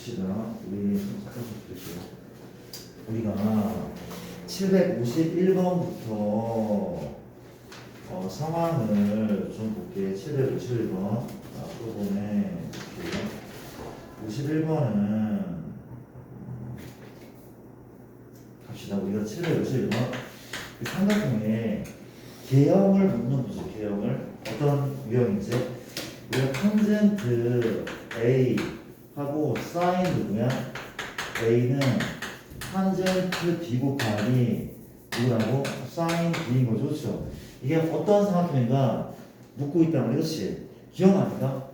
봅시다. 우리 잠깐 좀 볼게요. 우리가 751번부터 상황을 좀 볼게. 751번. 앞부분에 51번은 갑시다. 우리가 751번 삼각형의 개형을 묻는 거죠. 개형을 어떤 유형인지 우리가 탄젠트 A 하고 사인 누구야? A는 탄젠트 B 곱하기 누구라고? 사인 B인 거죠. 그렇죠? 이게 어떤 삼각형인가 묻고 있다는 거지. 그렇지? 기억납니까?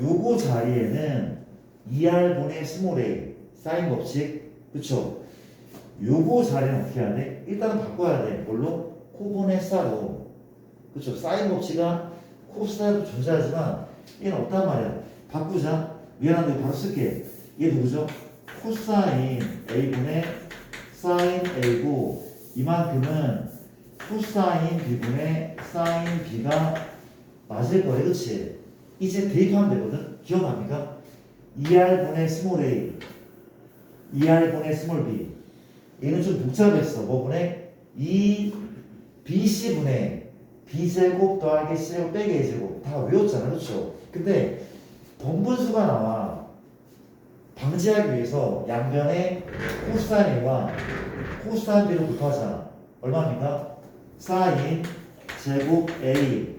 요거 자리에는 2R분의 스몰 a 사인 법칙 그쵸? 요거 자리는 어떻게 해야 돼? 일단은 바꿔야 돼. 뭘로? 코분의 사로 그쵸? 사인 법칙은 코사인도 존재하지만 얘는 없단 말이야. 바꾸자. 미안한데 바로 쓸게. 얘 누구죠? 코사인 A분의 사인 A고 이만큼은 코사인 B분의 사인 B가 맞을 거래. 그치? 이제 대입하면 되거든? 기억납니까? 2R분의 스몰 a 2R분의 스몰 b 얘는 좀 복잡했어. 뭐분의 2BC분의 B제곱 더하기 C제곱 빼기 A제곱 다 외웠잖아. 그렇죠? 근데 번분수가 나와. 방지하기 위해서 양변에 코사인 A와 코사인 B를 곱하자. 얼마입니까? 사인 제곱 A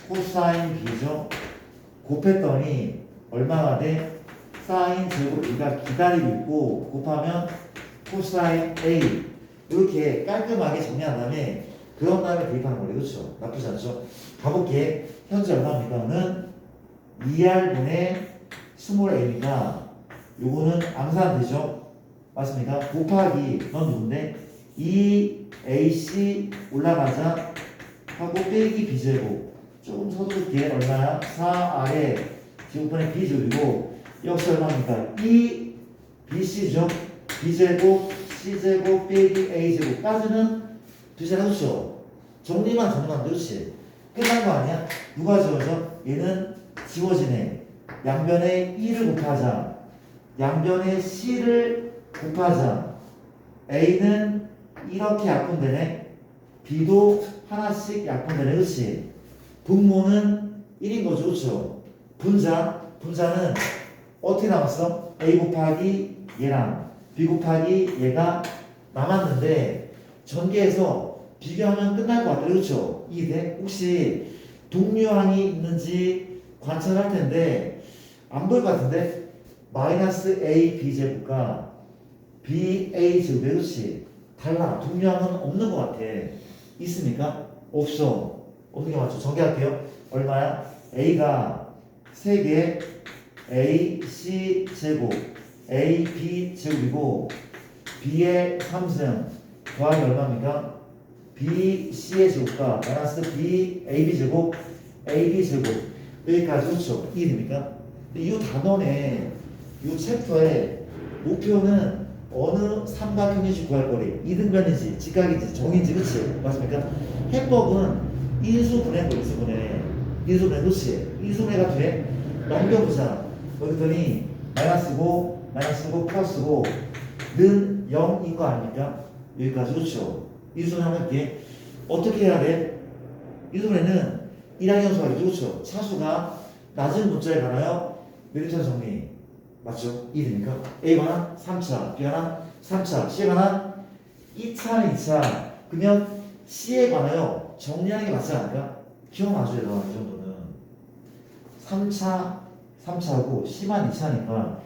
코사인 B죠? 곱했더니 얼마가 돼? 사인 제곱 B가 기다리고 있고 곱하면 코사인 A 이렇게 깔끔하게 정리한 다음에 그런 다음에 대입하는 거래. 그렇죠? 나쁘지 않죠? 가볼게. 현재 얼마입니까?는 2R분의 스몰 a니까 요거는 암산되죠? 맞습니까? 곱하기 넌 누군데? 2AC 올라가자 하고 빼기 B제곱 조금 서둘게. 얼마야? 4R에 제곱분의 B제곱이고 역시 얼마입니까? 2BC죠? B제곱 C제곱 빼기 A제곱까지는 되지 않았죠? 정리만 정리만 되지. 끝난 거 아니야? 누가 지워져? 얘는 지워지네. 양변에 2를 곱하자. 양변에 C를 곱하자. A는 이렇게 약분되네. B도 하나씩 약분되네. 그렇지? 분모는 1인 거죠. 그렇죠? 분자는 어떻게 남았어? A 곱하기 얘랑 B 곱하기 얘가 남았는데 전개해서 비교하면 끝날 것 같아요. 그렇죠? 이게 혹시 동류항이 있는지 관찰할 텐데 안 보일 것 같은데 마이너스 A B제곱과 BA 제곱 그렇지? 달라. 동류항은 없는 것 같아. 있습니까? 없어. 없는 게 맞죠? 전개할게요. 얼마야? A가 3개 AC 제곱 AB 제곱이고 B의 3승 더하기 얼마입니까? BC의 제곱과 마이너스 BAB 제곱 AB 제곱 여기까지 그렇죠? 이해됩니까? 이 단원에 이 챕터에 목표는 어느 삼각형인지 구할 거리 이등변인지 직각인지 정인지 그치? 맞습니까? 해법은 인수분해인 거 인수분해 그렇지? 인수분해가 돼? 넘겨보자. 그랬더니 마이너스고 플러스고 는 0인 거 아닙니까? 여기까지 그렇죠? 인수분해하면 이게 어떻게 해야 돼? 인수분해는 1항연수하기 그렇죠? 차수가 낮은 문자에 관하여 메리트 정리 맞죠? 이해됩니까? A 관한 3차, B 관한 3차, C에 관한 2차는 2차 그러면 C에 관하여 정리하는 게 맞지 않을까? 기억나죠? 이 정도는 3차하고 C만 2차니까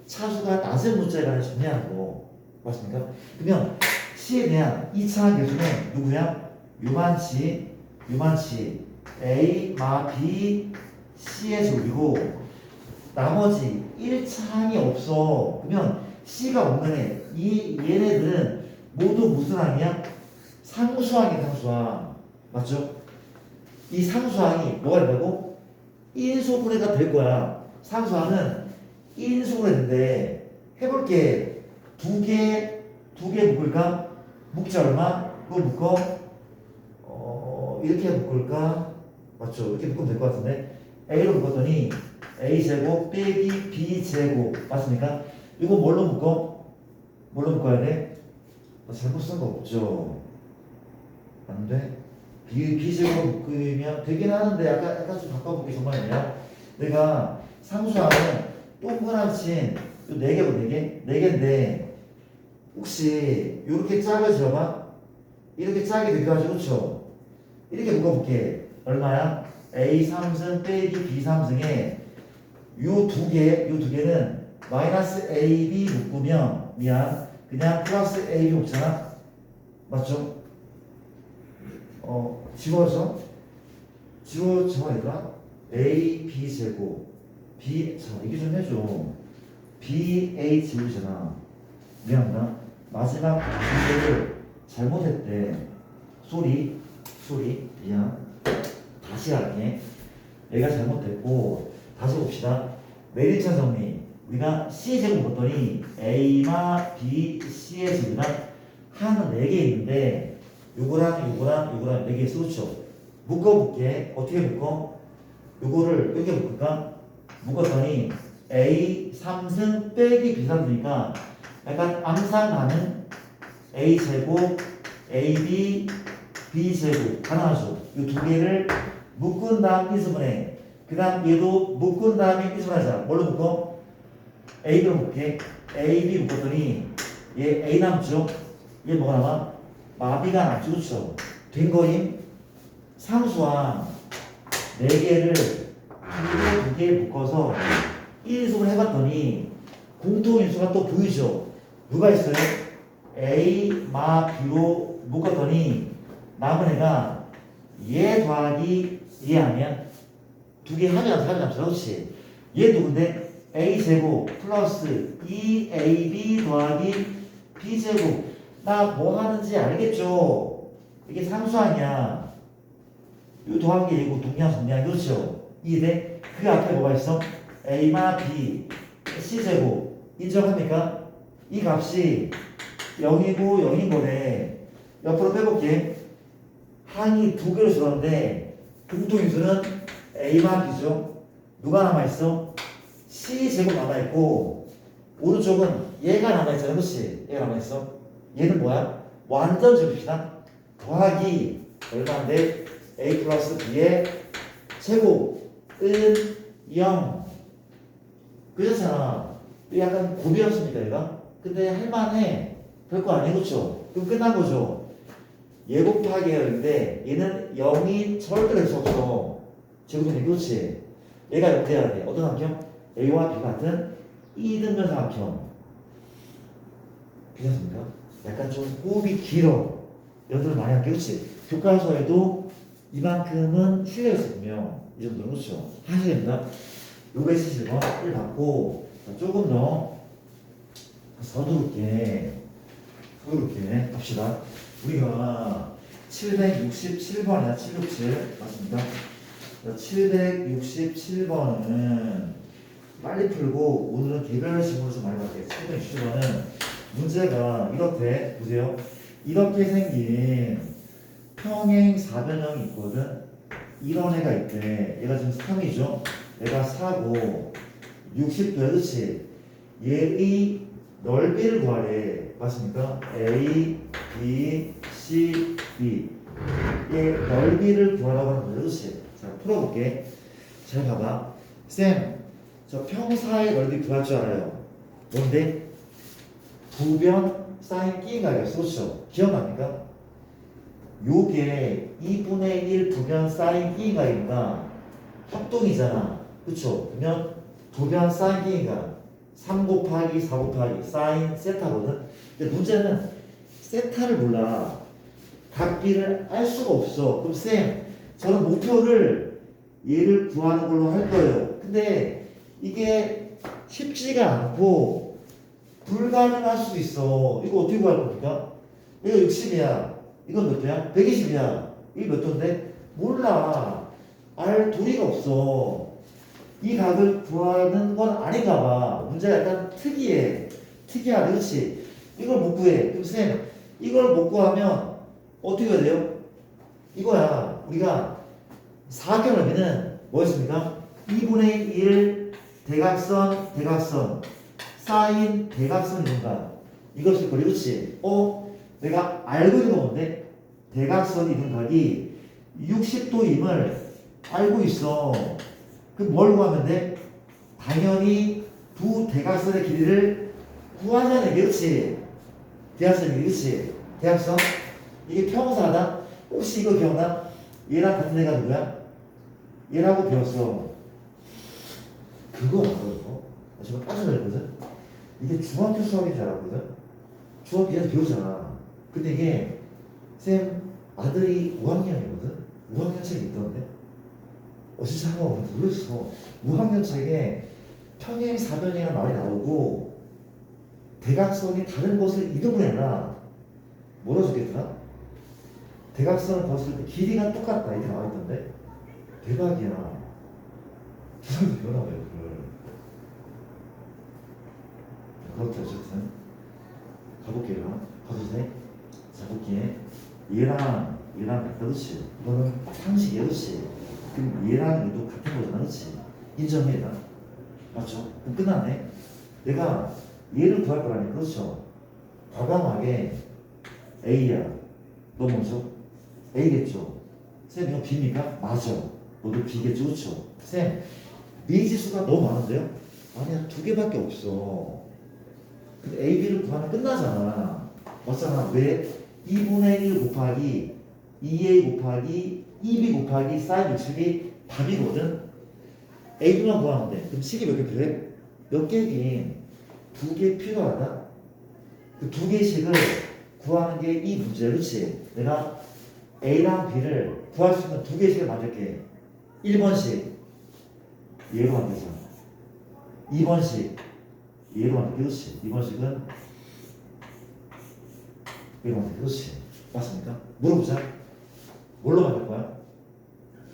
차수가 낮은 문자에 관해 정리하는 거 맞습니까? 그러면 C에 대한 2차 계수는 누구야? 유만치 A, B, C의 제곱이고 나머지 1차항이 없어. 그러면 C가 없는 애 얘네들은 모두 무슨 항이야? 상수항이야. 상수항 맞죠? 이 상수항이 뭐가 된다고? 인수분해가 될 거야. 상수항은 인수분해인데 해볼게. 두 개 묶을까? 묶자 얼마? 그거 묶어. 이렇게 묶을까? 맞죠? 이렇게 묶으면 될 것 같은데 A로 묶었더니 a제곱 빼기 b제곱 맞습니까? 이거 뭘로 묶어? 뭘로 묶어야 돼? 잘못 쓴 거 없죠? 안 돼? b제곱 묶으면 되긴 하는데 약간 좀 바꿔볼게. 정말이야. 내가 상수하면 동그랗진 요 4개고 4개? 4개인데 혹시 이렇게 작아져봐? 이렇게 짜게 되가지고 그렇죠? 이렇게 묶어볼게. 얼마야? A 3승 빼기 B 3승에 요 두 개는 마이너스 AB 묶으면 미안 그냥 플러스 AB 묶잖아. 맞죠? 지워져 얘들아. A B 제곱 B 자 이게 좀 해줘. B A 제곱이잖아. 미안하다. 마지막 문제를 잘못했대. 소리 미안. 다시 할게. 얘가 잘못됐고 다시 봅시다. 메리차 정리. 우리가 C제곱 봤더니 A마 B, C의 제곱이랑 한 4개 있는데 요거랑 4개 있어. 그렇죠? 묶어볼게. 어떻게 묶어? 요거를 이렇게 묶을까? 묶었더니 A 3승 빼기 B 3승이니까 약간 암산하는 A제곱 AB B제곱 가능하죠? 이 두 개를 묶은 다음 이수분해. 그 다음 얘도 묶은 다음에 이수분하자. 뭘로 묶어? AB로 묶게. AB 묶었더니 얘 A 남죠? 얘 뭐가 남아? 마비가 남죠. 그렇죠? 된 거임? 상수항 4개를 두 개 묶어서 1인수분 해봤더니 공통인수가 또 보이죠? 누가 있어요? A, 마, B로 묶었더니 남은 애가 얘 더하기 얘 하면 두 개 합이라서 합이라서 그렇지. 얘도 근데 A제곱 플러스 2AB 더하기 B제곱 나 뭐 하는지 알겠죠? 이게 상수항이야. 요 더하기 얘고 동량 정량 그렇죠? 이해돼? 그 앞에 뭐가 있어? A마 B C제곱 인정합니까? 이 값이 0이고 0인 거네. 옆으로 빼볼게. 항이 두 개로 들었는데 공통인수는 A만 B죠. 누가 남아있어? C제곱 남아있고 오른쪽은 얘가 남아있잖아. 그렇지? 얘가 남아있어. 얘는 뭐야? 완전 제곱이다. 더하기 얼마인데? A 플러스 B의 제곱은 0. 그렇잖아. 약간 고비였습니까 얘가? 근데 할만해. 별거 아니에요. 그렇죠? 그럼 끝난 거죠. 얘 곱하기 얘인데 얘는 0이 절대 될 수 없어. 제곱이네. 그렇지? 얘가 0 돼야 돼. 어떤 삼평? A와 B 같은 이등변 삼평. 괜찮습니까? 약간 좀 호흡이 길어. 여러분들 많이 할게요. 그렇지? 교과서에도 이만큼은 실려있거든요. 이 정도는 그렇죠? 하셔야 됩니다. 요거 있으실 거 1 받고 조금 더 서두르게 합시다. 우리가 767번이야. 767 맞습니다. 767번은 빨리 풀고 오늘은 개별 식으로서 많이 받게요. 767번은 문제가 이렇대. 보세요. 이렇게 생긴 평행 4변형이 있거든. 이런 애가 있대. 얘가 지금 3이죠. 얘가 4고 60도야. 그렇지? 얘의 넓이를 구하래. 맞습니까? A, B, C, D. 얘 넓이를 구하라고 하는 거죠. 그렇지? 자, 풀어볼게. 잘 봐봐. 쌤, 저 평사의 넓이 구할 줄 알아요. 뭔데? 부변 사인 끼인가겠어. 그렇죠? 기억납니까? 요게 2분의 1 부변 사인 끼인가인가 합동이잖아. 그쵸? 그러면 부변 사인 끼인가 3 곱하기 4 곱하기 사인 세타거든. 근데 문제는 세타를 몰라. 각비를 알 수가 없어. 그럼 쌤, 저는 목표를 얘를 구하는 걸로 할 거예요. 근데 이게 쉽지가 않고 불가능할 수도 있어. 이거 어떻게 구할 겁니까? 이거 60이야. 이건 몇 도야? 120이야. 이게 몇 도인데? 몰라. 알 도리가 없어. 이 각을 구하는 건 아닌가 봐. 문제가 약간 특이하네. 그렇지? 이걸 못 구해. 그럼 쌤, 이걸 못 구하면 어떻게 해야 돼요? 이거야. 우리가 사각형 넓이는 뭐였습니까? 2분의 1 대각선 사인 대각선 이동각 이것일 거리 그렇지? 내가 알고 있는 건데 대각선 이동각이 60도임을 알고 있어. 그럼 뭘 구하면 돼? 당연히 두 대각선의 길이를 구하자는 게 그렇지? 대각선이 그렇지? 대각선 이게 평사하다. 혹시 이거 기억나? 얘랑 같은 애가 누구야? 얘라고 배웠어. 그거 알아요? 나 지금 빠져나갔거든? 이게 중학교 수학인 줄 알았거든? 중학교에서 배우잖아. 근데 이게 쌤 아들이 5학년이거든? 5학년 책이 있던데? 진짜 한번 놀랬어. 5학년 책에 평행 사변이라는 말이 나오고 대각선이 다른 것을 이동을 해라. 뭐라 적겠더라? 대각선을 봤을 때 길이가 똑같다 이렇게 나와있던데? 대박이야. 세상에 배워나봐요 그걸. 그렇다 어쨌든 가볼게요. 가보세요. 자 볼게. 얘랑 같다 그렇지? 이거는 상식이야 그렇지? 그럼 얘랑 얘도 같은 거잖아 그렇지? 인정해 나. 맞죠? 그럼 끝났네. 내가 얘를 구할 거라니 그렇죠? 과감하게 A야. 너 뭐죠? A겠죠? 쌤 이거 B입니까? 맞아. 너도 B겠죠? 그렇죠? 쌤 미지수가 너무 많은데요? 아니야 두 개밖에 없어. 근데 A, B를 구하면 끝나잖아. 맞잖아. 왜? 2분의 1 곱하기 2A 곱하기 2B 곱하기 사인 60이 답이거든? A, B만 구하면 돼. 그럼 식이 몇 개 필요해? 몇 개긴 두 개 필요하다? 그 두 개씩을 구하는 게 이 문제야. 그렇지? 내가 A랑 B를 구할 수 있는 두 개씩을 만들게. 1번씩 얘로 만들자. 2번씩 얘로 만들게. 그렇지? 2번씩은 얘로 만들게. 그렇지? 맞습니까? 물어보자. 뭘로 만들 거야?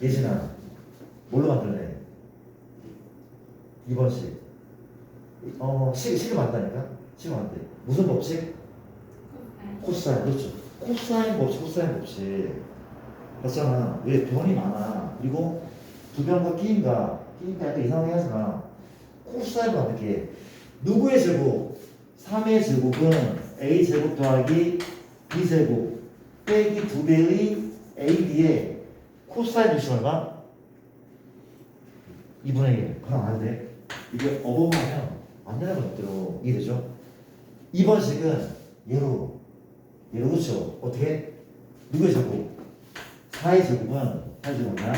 예진아 뭘로 만들래? 2번씩 식을 만든다니까? 식을 만든대. 무슨 법칙? 코사인. 그렇죠. 코사인 법칙 맞잖아. 왜? 변이 많아. 그리고 두 변과 끼인가 약간 이상하게 하잖아. 코사인과 어떻게 누구의 제곱? 3의 제곱은 a제곱 더하기 b제곱 빼기 2배의 ab의 코사인 주시 얼마? 2분의 1. 그럼 안 돼. 이게 어범하면 안 되는 것들로 이해되죠? 2번식은 얘로 그렇죠? 어떻게? 누구의 제곱? 4의 제곱은 4의 제곱이나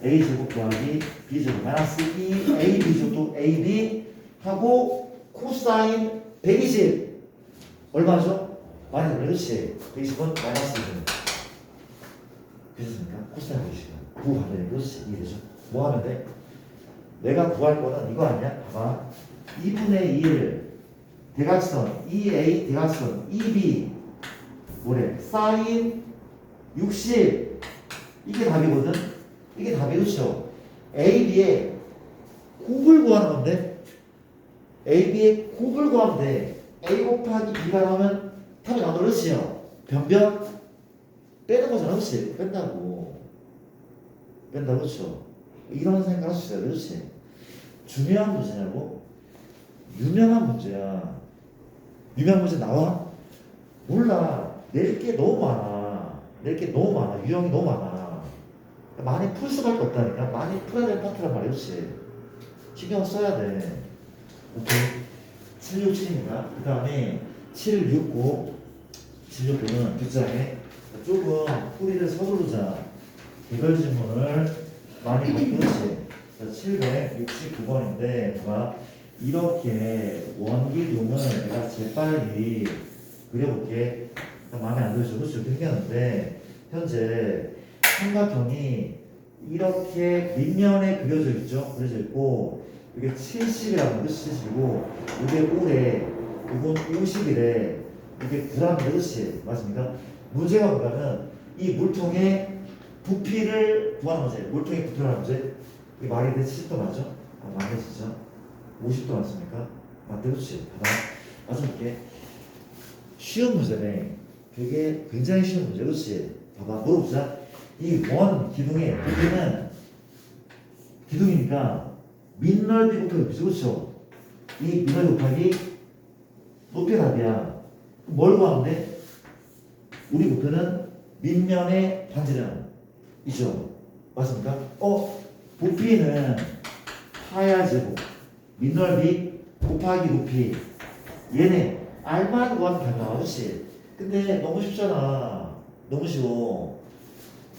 a제곱 더하기 b제곱 마이너스 2ab 또 ab 하고 코사인 120 얼마죠? 마이너스 그렇지? 120은 마이너스 1. 그렇습니까? 코사인 120은 구하면 그렇지? 이해되죠? 뭐 하면 돼? 내가 구할 거는 이거 아니야? 봐봐. 2분의 1 대각선 2a 대각선 2b 뭐래? 사인 60 이게 답이거든? 이게 답이 그렇죠? ab의 곱을 구하는 건데 ab의 곱을 구하면 돼. a 곱하기 b가 나오면 답이 나오는 그렇지요? 변변 빼는 거잖아 그렇지? 뺀다고 그렇죠? 이런 생각 할 수 있어요. 그렇지? 중요한 문제냐고? 유명한 문제야. 유명한 문제 나와? 몰라. 낼 게 너무 많아. 유형이 너무 많아. 많이 풀 수밖에 없다니까. 많이 풀어야 될 파트란 말이야. 그렇지? 신경 써야 돼. 오케이. 767입니다. 그 다음에 769. 769는 뒷장에 조금 풀이를 서두르자. 개별 질문을 많이 바꾸지. 769번인데 봐봐. 이렇게 원기둥을 내가 재빨리 그려볼게. 마음에 안 들죠? 그렇죠? 이렇게 생겼는데 현재 삼각형이 이렇게 밑면에 그려져 있죠? 그려져 있고 이게 70이라는 것이 70이고 이게 5래 이건 50이래 이게 9라는 것이 맞습니까? 문제가 뭐냐면 이 물통의 부피를 구하는 문제. 물통의 부피를 하는 문제. 이게 말이 돼? 70도 맞죠? 맞네 진짜. 50도 맞습니까? 맞대 그렇지? 봐봐. 맞을게. 쉬운 문제네. 되게 굉장히 쉬운 문제. 그렇지? 봐봐. 물어보자. 이 원 기둥의 부피는 기둥이니까 밑넓이 곱하기 높이, 그렇죠? 이 밑넓이 곱하기 높이의 답이야. 뭘 구하는데? 우리 목표는 밑면의 반지름 이죠. 맞습니까? 부피는 하야 제곱 밑넓이 곱하기 높이. 얘네 R만 구하면 답이 나와주지. 근데 너무 쉽잖아. 너무 쉬워.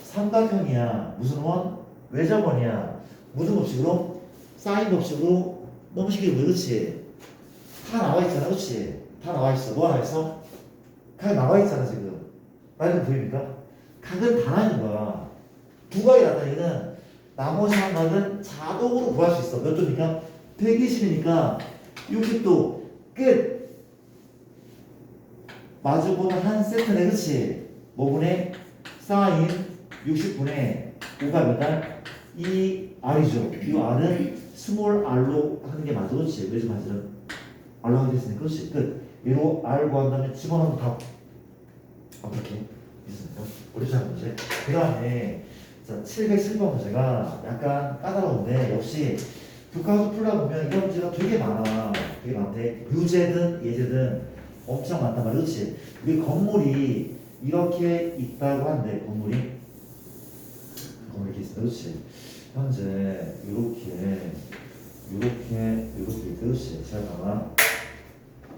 삼각형이야. 무슨 원? 외접원이야. 무슨 법칙으로? 사인 법칙으로. 너무 쉽게 그렇지. 다 나와 있잖아. 그렇지? 다 나와 있어. 뭐가 나와 있어? 각 나와 있잖아 지금. 말이 보입니까? 각은 다 나있는 거야. 두 각이 나타내는 나머지 한 각은 자동으로 구할 수 있어. 몇 도니까? 120이니까 60도 끝. 마주보는 한 세트네. 그치? 뭐분의 사인 60분의 5가 몇 달? 이 R이죠. 이 R은 스몰 R로 하는 게 맞아. 그렇지? 왜 좀 하지는 R로 하게 됐으니까. 그렇지? 끝. 얘로 R 구한다면 집어넣으면 답 어떻게? 있습니까? 우리 잘 문제. 그 다음에 707번 문제가 약간 까다로운데 역시 교과서 풀다 보면 이런 문제가 되게 많아. 되게 많대. 유제든 예제든 엄청 많단 말이야. 그렇지? 우리 건물이 이렇게 있다고 한대. 건물이 이렇게 있어. 그렇지? 현재 이렇게 있어. 그렇지? 잘 봐봐.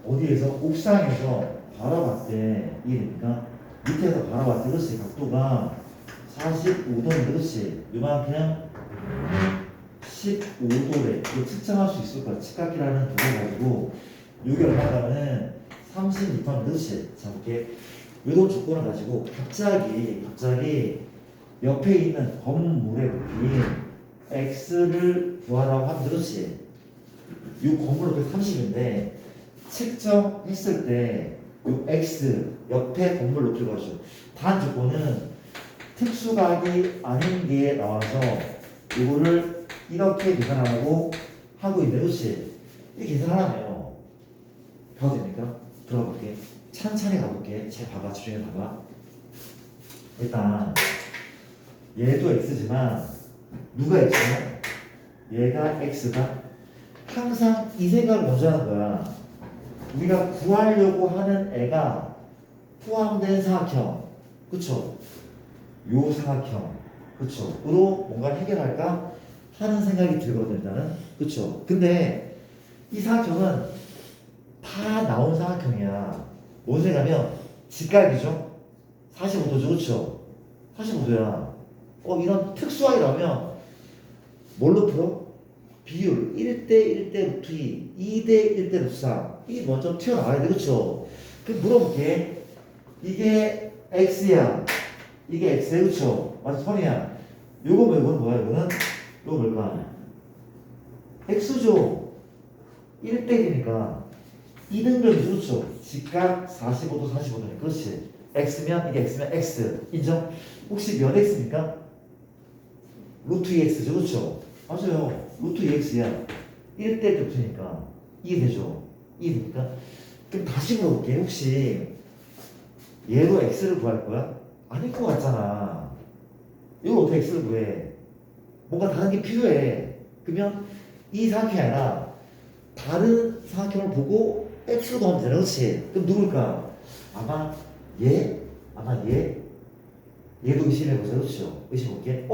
어디에서? 옥상에서 바라봤을 때 이게 됩니까? 밑에서 바라봤을 때 그렇지? 각도가 45도인데 그렇지? 이만큼 15도래. 이거 측정할 수 있을 거야. 측각기라는 도를 가지고 여기 얼마냐면은 30m 그렇지? 자 볼게. 이런 조건을 가지고 갑자기 옆에 있는 건물의 높이 x를 구하라고 하면 그렇지? 이 건물 높이 30인데 측정했을 때 이 x 옆에 건물 높이를 구하죠. 단 조건은 특수각이 아닌 게 나와서 이거를 이렇게 계산하라고 하고 있는데 그렇지? 이렇게 계산하라며. 봐도 됩니까? 들어볼게. 찬찬히 가볼게. 잘 봐봐. 집중해 봐봐. 일단 얘도 x지만 누가 x냐? 얘가 x가 항상 이 생각을 먼저 하는 거야. 우리가 구하려고 하는 애가 포함된 사각형, 그쵸? 요 사각형, 그쵸? 으로 뭔가 해결할까 하는 생각이 들거든 일단은, 그쵸? 근데 이 사각형은 다 나온 사각형이야. 뭔 생각하면 직각이죠? 45도죠, 그쵸? 45도야. 이런 특수하게 나오면 뭘로 풀어? 비율 1대 1대 루트 2, 2대 1대 루트 3. 이게 먼저 튀어나와야 돼, 그쵸? 그럼 물어볼게. 이게 x야. 이게 x야, 그쵸? 맞아, 선이야. 이거는 뭐야, 이거는? 이거 뭘까? x죠. 1대1이니까 2등변이죠, 그쵸? 직각 45도, 45도니까. 그렇지. x면, 이게 x면 x. 인정? 혹시 몇 x입니까? 루트 2x죠, 그쵸? 맞아요. 루트 2x야. 1대 루트니까 2 되죠. 2 됩니까? 그럼 다시 물어볼게. 혹시 얘로 x를 구할 거야? 아닐 것 같잖아. 이거 어떻게 x를 구해? 뭔가 다른 게 필요해. 그러면 이 사각형이 아니라 다른 사각형을 보고 x로 구하면 되나? 그렇지? 그럼 누굴까? 아마 얘? 얘도 의심해보자. 그렇죠? 의심해볼게.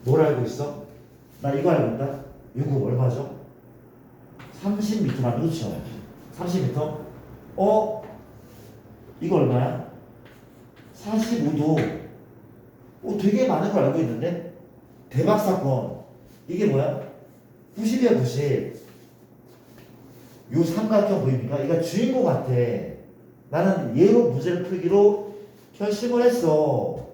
뭘 알고 있어? 나 이거 알고 있다. 이거 얼마죠? 30m만. 그렇죠? 30m. 이거 얼마야? 45도. 되게 많은 걸 알고 있는데 대박 사건. 이게 뭐야? 90이야 90. 요 삼각형 보입니까? 이거 주인공 같아. 나는 얘로 문제를 풀기로 결심을 했어.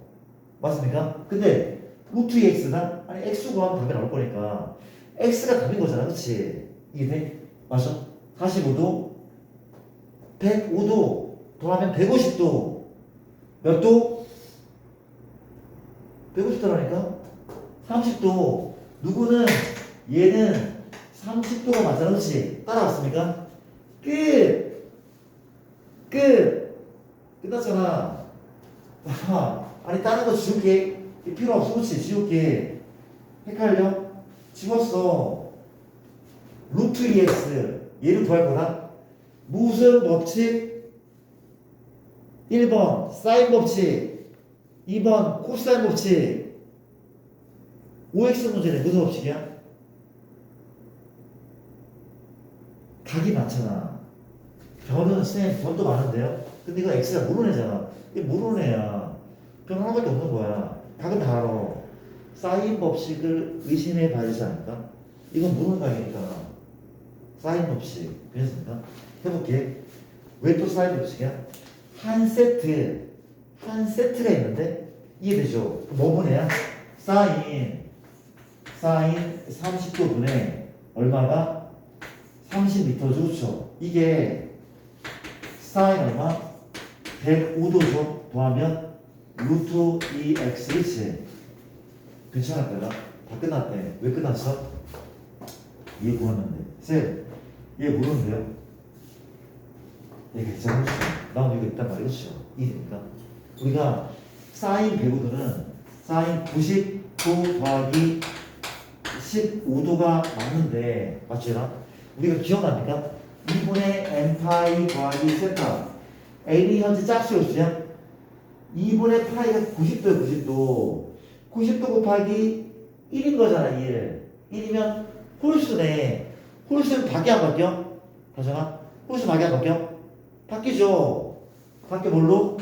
맞습니까? 근데 루트 2x나 아니 x 구하면 답이 나올 거니까 x가 답인 거잖아. 그치? 이게 돼? 맞아? 45도 105도 더하면 150도 몇 도? 150도라니까? 30도. 누구는 얘는 30도가 맞잖아. 그치? 따라왔습니까? 끝났잖아. 아니 다른 거 지울게. 필요 없어. 그치? 지울게. 헷갈려? 집었어. 루트 2x 얘를 구할 거다. 무슨 법칙? 1번 사인 법칙, 2번 코사인 법칙. OX 문제네. 무슨 법칙이야? 각이 많잖아. 변은 쌤 변도 많은데요. 근데 이거 x가 모르는 애잖아. 이게 모르는 애야. 변 하나밖에 없는 거야. 각은 다 알아. 사인 법칙을 의심해 봐야 되지 않을까? 이건 모르는 각이니까. 사인 법칙 괜찮습니까? 해볼게. 왜 또 사인 법칙이야? 한 세트가 있는데 이해되죠? 뭐 분해야? 사인 30도분의 얼마가? 30m죠. 그렇죠? 이게 사인 얼마? 105도죠. 더하면 루트 2x. 그치? 괜찮을 거야. 다 끝났대. 왜 끝났어? 얘 구하는데. 쌤, 얘 모르는데요? 얘 괜찮은 거죠. 나 오늘 이거 있단 말이죠. 이해됩니까? 우리가 사인 배우들은 사인 90도 더하기 15도가 맞는데, 맞죠? 우리가 기억납니까? 2분의 n파이 더하기 세타. n이 현재 짝수요, 수야? 2분의 파이가 90도야, 90도. 90도 곱하기 1인 거잖아, 1. 1이면 홀수네. 홀수는 밖에 안 바뀌어? 다정아? 홀수 밖에 안 바뀌어? 바뀌죠. 바뀌어 뭘로?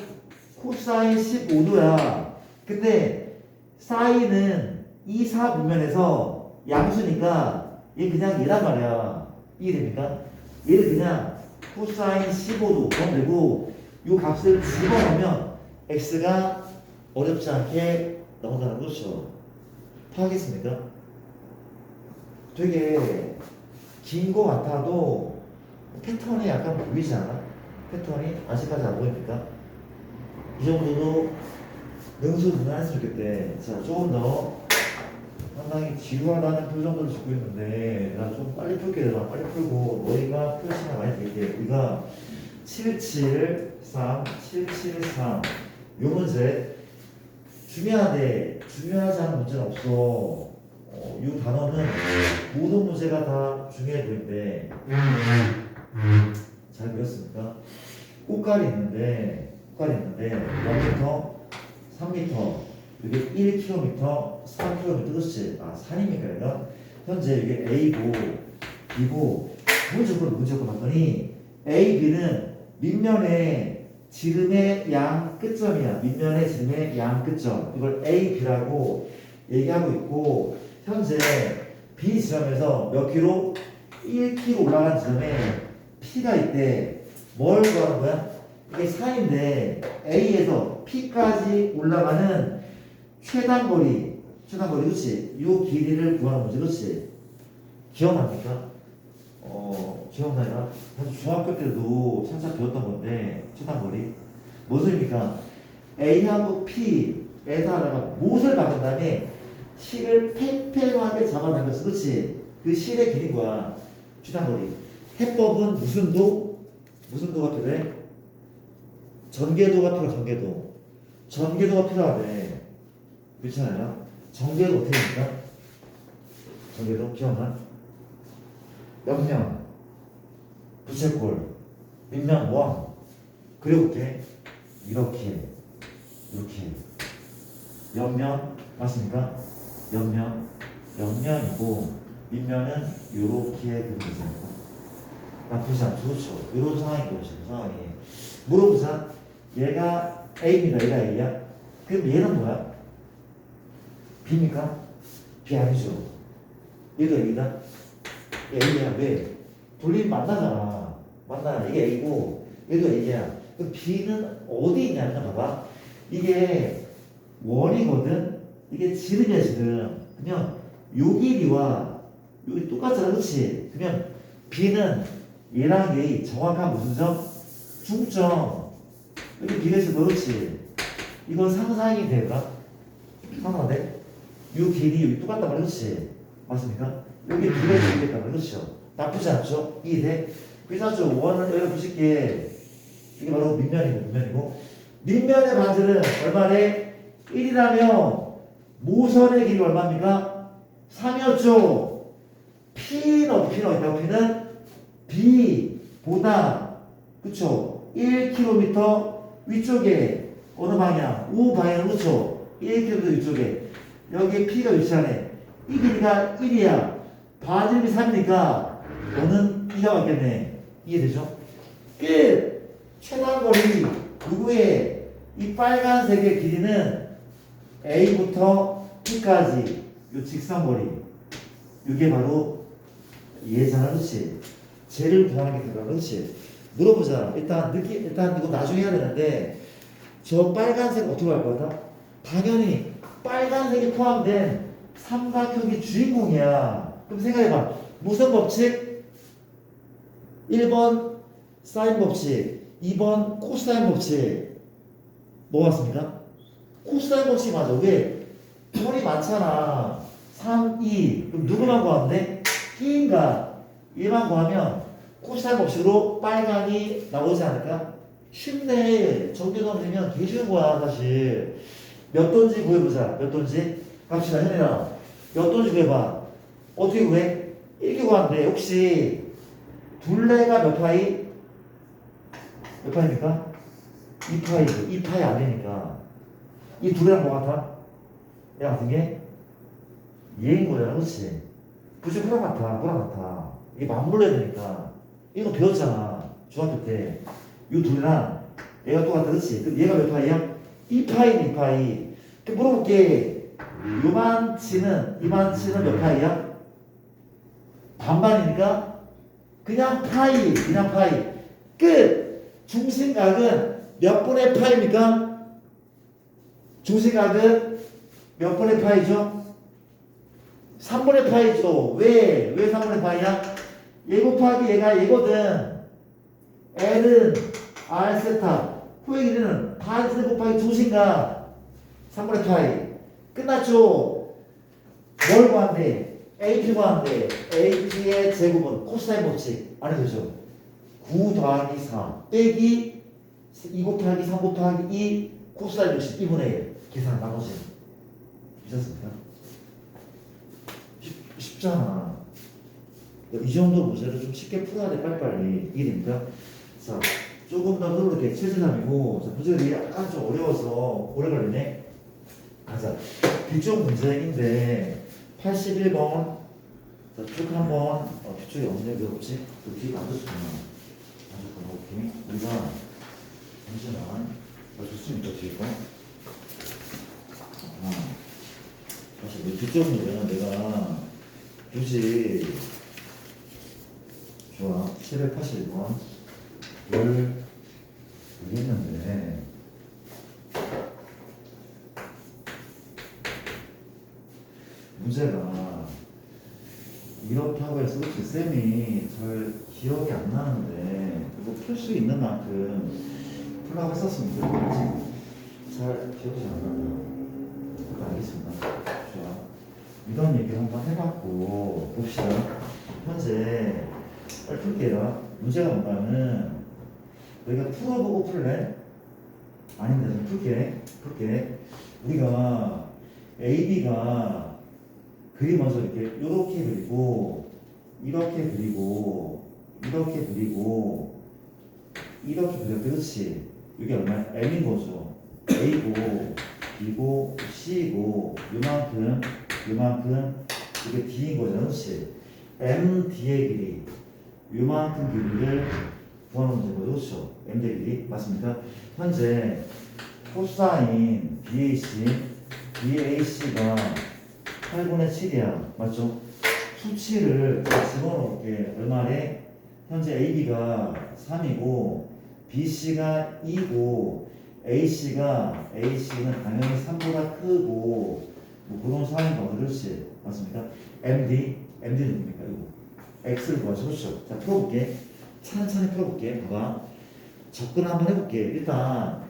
코사인 15도야. 근데 사인은 이 사분면에서 양수니까 얘 그냥 얘란 말이야. 이해됩니까? 얘를 그냥 코사인 15도 그럼 되고 이 값을 집어넣으면 x가 어렵지 않게 나온다는 거죠. 파악했습니까? 되게 긴 거 같아도 패턴이 약간 보이지 않아? 패턴이 아직까지 안 보입니까? 이 정도도 능수 누나했으면 좋겠대. 자, 조금 더 상당히 지루하다는 표정들을 짓고 있는데 내가 좀 빨리 풀게 되나 빨리 풀고 너희가 풀 시간 많이 드릴게. 우리가 773 요 문제 중요하대. 중요하지 않은 문제는 없어. 이 단어는 모든 문제가 다 중요해 보이는데 잘 그렸습니까? 꽃갈이 있는데 0m, 3m, 이게 1km, 4km, 그렇지? 아, 산입니까, 얘가? 현재 이게 A고, B고, 문제고 봤더니 A, B는 밑면의 지름의 양 끝점이야. 밑면의 지름의 양 끝점. 이걸 A, B라고 얘기하고 있고, 현재 B 지점에서 몇 킬로? 1km 올라간 지점에 P가 있대. 뭘 구하는 거야? 이게 4인데 A에서 P까지 올라가는 최단거리 그렇지? 이 길이를 구하는 문제 그렇지? 기억납니까? 기억나요? 사실 중학교 때도 살짝 배웠던 건데 최단거리 무슨 소리입니까? A하고 P에다가 못을 박은 다음에 실을 팽팽하게 잡아당겼어 그렇지? 그 실의 길인 거야 최단거리. 해법은 무슨 도가 필요해? 전개도가 필요해. 전개도가 필요하대. 그렇잖아요. 전개도 어떻게 됩니까? 전개도 기억나? 옆면 부채꼴 밑면 원 그려볼게. 이렇게 옆면 맞습니까? 옆면이고 밑면은 요렇게 그리는 거죠. 나쁘지 않죠. 그렇죠. 이런 상황인 거죠. 상황이. 물어보자. 얘가 A입니다. 얘가 A야. 그럼 얘는 뭐야? B입니까? B 아니죠. 얘도 A다. A야. 왜? 둘이 만나잖아. 이게 A고 얘도 A야. 그럼 B는 어디 있냐면 봐봐. 이게 원이거든. 이게 지름이야 지름. 그러면 요 길이와 여기 똑같잖아. 그렇지? 그러면 B는 얘랑 A 정확한 무슨 점? 중점. 여기 비례해서 그렇지. 이건 상상이 돼가? 상상돼? 이 길이 여기 똑같단 말이야. 그렇지? 맞습니까? 여기 비례해서 되겠단 말이야. 그렇죠? 나쁘지 않죠? 이해돼? 그래서 원은 여기다 붙일게. 이게 바로 밑면이고 밑면의 반지름 얼마래? 1이라면 모선의 길이 얼마입니까? 3이었죠? P는 어디 있다고? P는 B보다 그쵸? 1km 위쪽에 어느 방향? 우 방향 그쵸? 1km 위쪽에 여기에 P가 위치하네. 이 길이가 1이야. 반지름이 3이니까 너는 2가 맞겠네. 이해되죠? 끝! 최단거리 누구의 이 빨간색의 길이는 A부터 P까지 요 직선거리 이게 바로 얘잖아. 그렇지? 쟤를 구하는 게 그거야. 그렇지? 물어보자. 일단 이거 나중에 해야 되는데 저 빨간색 어떻게 할 것 같아? 당연히 빨간색이 포함된 삼각형의 주인공이야. 그럼 생각해봐. 무슨 법칙? 1번 사인 법칙, 2번 코사인 법칙. 뭐 같습니까? 코사인 법칙 맞아. 왜? 꼴이 많잖아. 3, 2. 그럼 누구만 구하면 돼? P인가? 얘만 구하면 코사인 법칙으로 빨강이 나오지 않을까? 쉽네. 정규동 되면 되게 쉬운 거야, 사실. 몇 돈지 구해보자. 몇 돈지? 갑시다, 현이랑. 몇 돈지 구해봐. 어떻게 구해? 이렇게 구하는데, 혹시 둘레가 몇 파이? 몇 파입니까? 2파이죠. 2파이 아니니까. 이 둘레랑 뭐 같아? 얘 같은 게? 얘인 거잖아, 그렇지? 그치, 호랑 같아. 이게 맞물려야 되니까. 이거 배웠잖아, 중학교 때. 이 둘이랑 얘가 똑같다, 그렇지? 그럼 얘가 몇 파이야? 2파이, 2파이. 그럼 물어볼게. 이만치는 몇 파이야? 반반이니까? 그냥 파이. 끝! 중심각은 몇 분의 파입니까? 중심각은 몇 분의 파이죠? 3분의 파이죠. 왜 3분의 파이야? 얘 곱하기 얘가 얘거든. L은 R 세타. 후의 길이는 반지름 곱하기 중심각 3분의 파이. 끝났죠? 뭘 구한대? AP 구한대. AP의 제곱은 코사인 법칙. 안 해도 되죠? 9 더하기 4 빼기 2 곱하기 3 곱하기 2 코사인 60 2분의 1 계산 나머지 미쳤습니까? 쉽잖아. 이 정도 문제를 좀 쉽게 풀어야 돼. 빨리빨리. 이해됩니까? 자, 조금 더 흐르게 7.3이고 문제들이 약간 좀 어려워서 오래 걸리네. 가자. 뒤쪽 문제인데 81번 자, 쭉 한번 뒤쪽에 언제 배웠지? 그 뒤에 안 좋구나. 오케이. 우리가 잠시만 좋습니까 뒤에 거? 사실 이 뒤쪽 문제는 내가 굳이 좋아 781번 을 얘기했는데 문제가 이렇다고 해서 그렇지 쌤이 잘 기억이 안 나는데 이거 풀 수 있는 만큼 풀라고 했었습니다. 아직 잘 기억이 잘 안 난다. 알겠습니다. 좋아. 이런 얘기를 한번 해봤고 봅시다. 현재 빨리 풀게요. 문제가 뭔가는 너희가 풀어보고 풀래? 아닌데 좀 풀게. 우리가 AB가 그림 먼저 이렇게 그리고 이렇게 그리고 그렇지. 이게 얼마야? M인 거죠. A고 B고 C고 요만큼 이게 D인 거죠. 그렇지? MD의 길이 요만큼 길이를 구하는 문제고 그렇죠? MD의 길이 맞습니까? 현재 코사인 BAC가 8분의 7이야. 맞죠? 수치를 집어넣을게. 얼마래? 현재 AB가 3이고 BC가 2고 AC는 당연히 3보다 크고 뭐 그런 상황인 거죠. 그렇지? 맞습니까? MD는 뭡니까? 이거 X를 구하죠. 그렇죠? 자, 풀어볼게. 천천히 풀어볼게. 봐봐. 접근 한번 해볼게. 일단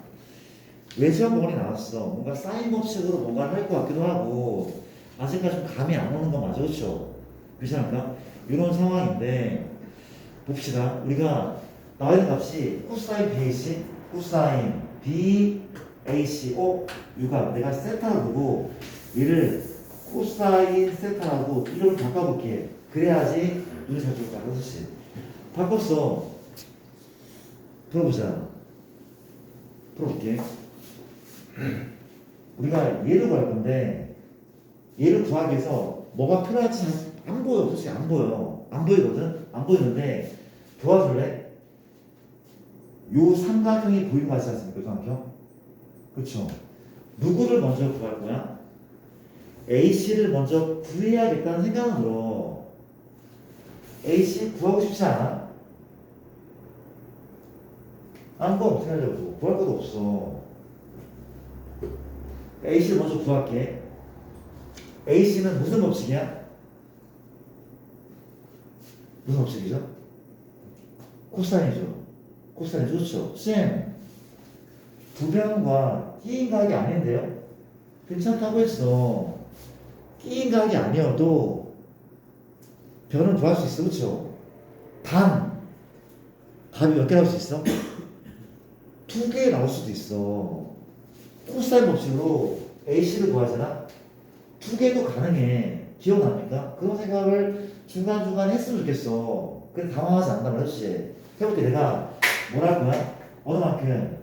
외전 부분이 나왔어. 뭔가 사인 법칙으로 뭔가를 할 것 같기도 하고 아직까지 좀 감이 안 오는 건 맞아. 그렇죠? 그렇지 않을까? 이런 상황인데 봅시다. 우리가 나와 있는 값이 코사인 BAC, 코사인 BAC 유가 내가 세타로 보고 얘를 코사인 세타라고 이름을 바꿔볼게. 그래야지 눈이 잘 들어가. 그렇지. 바꿨어. 풀어보자. 풀어볼게. 우리가 얘를 구할 건데 얘를 구하기 위해서 뭐가 필요할지 안 보여. 솔직히 안 보여. 안 보이거든? 안 보이는데 도와줄래? 요 삼각형이 보이는 거 같지 않습니까? 삼각형? 그쵸? 누구를 먼저 구할 거야? AC를 먼저 구해야겠다는 생각은 들어. AC 구하고 싶지 않아? 안 구하면 어떻게 하려고? 구할 것도 없어. AC를 먼저 구할게. AC는 무슨 법칙이야? 무슨 법칙이죠? 코사인이죠. 코사인 좋죠. 쌤, 두 변과 끼인 각이 아닌데요? 괜찮다고 했어. 끼인 각이 아니어도 변을 구할 수 있어. 그쵸? 단, 답이 몇 개 나올 수 있어? 2개 나올 수도 있어. 코사인 법칙으로 AC를 구하잖아? 2개도 가능해. 기억납니까? 그런 생각을 중간중간 했으면 좋겠어. 근데 당황하지 않는단 말이지. 해볼게. 내가 뭘 할 거야? 어느 만큼?